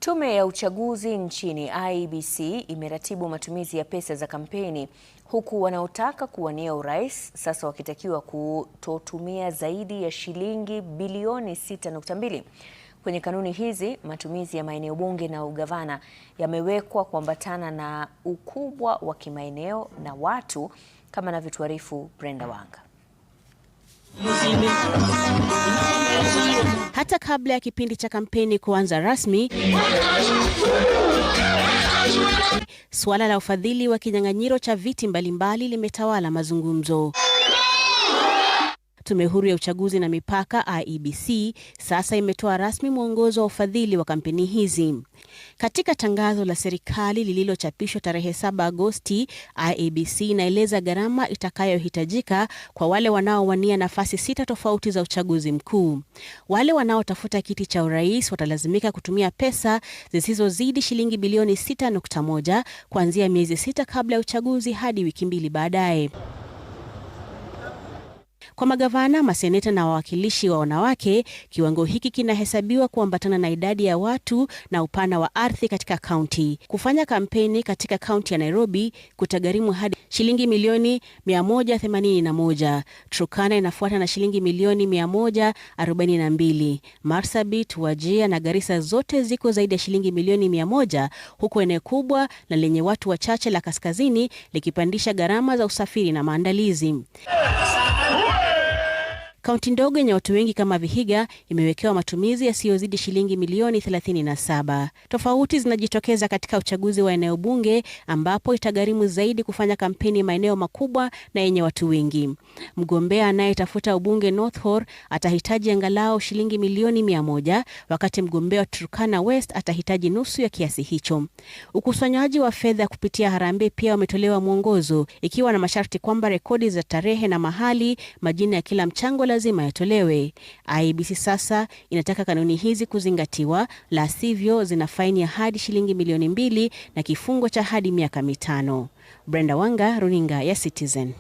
Tume ya uchaguzi nchini IEBC imeratibu matumizi ya pesa za kampeni, huku wanaotaka kuwania urais sasa wakitakiwa kutotumia zaidi ya shilingi bilioni 6.2. Kwenye kanuni hizi, matumizi ya maeneo bunge na ugavana yamewekwa kuambatana na ukubwa wa kimaeneo na watu, kama anavyotuarifu Brenda Wanga. Hata kabla ya kipindi cha kampeni kuanza rasmi, suala la ufadhili wa kinyang'anyiro cha viti mbalimbali limetawala mazungumzo. Tume Huru ya Uchaguzi na Mipaka IEBC sasa imetoa rasmi mwongozo wa ufadhili wa kampeni hizi. Katika tangazo la serikali lililochapishwa tarehe 7 Agosti, IEBC inaeleza gharama itakayohitajika kwa wale wanaowania nafasi 6 tofauti za uchaguzi mkuu. Wale wanaotafuta kiti cha urais watalazimika kutumia pesa zisizozidi shilingi bilioni 6.1 kuanzia miezi 6 kabla ya uchaguzi hadi wiki 2 baadaye. Kwa magavana, maseneta na wawakilishi wa wanawake, kiwango hiki kinahesabiwa kuambatana na idadi ya watu na upana wa ardhi katika kaunti. Kufanya kampeni katika kaunti ya Nairobi kutagharimu hadi shilingi milioni 181. Turkana inafuata na shilingi milioni 142. Marsabit, Wajir na Garissa zote ziko zaidi ya shilingi milioni 100, huku eneo kubwa na lenye watu wachache la kaskazini likipandisha gharama za usafiri na maandalizi. Kaunti ndogo yenye watu wengi kama Vihiga imewekewa matumizi yasiyozidi shilingi milioni 37. Tofauti zinajitokeza katika uchaguzi wa eneo bunge, ambapo itagharimu zaidi kufanya kampeni maeneo makubwa na yenye watu wengi. Mgombea anayetafuta ubunge North Horr atahitaji angalau shilingi milioni 100, wakati mgombea wa Turkana West atahitaji nusu ya kiasi hicho. Ukusanyaji wa fedha kupitia harambee pia umetolewa mwongozo, ikiwa na masharti kwamba rekodi za tarehe na mahali, majina ya kila mchango lazima yatolewe. IEBC sasa inataka kanuni hizi kuzingatiwa, la sivyo zina faini ya hadi shilingi milioni 2 na kifungo cha hadi miaka 5. Brenda Wanga, Runinga ya Citizen.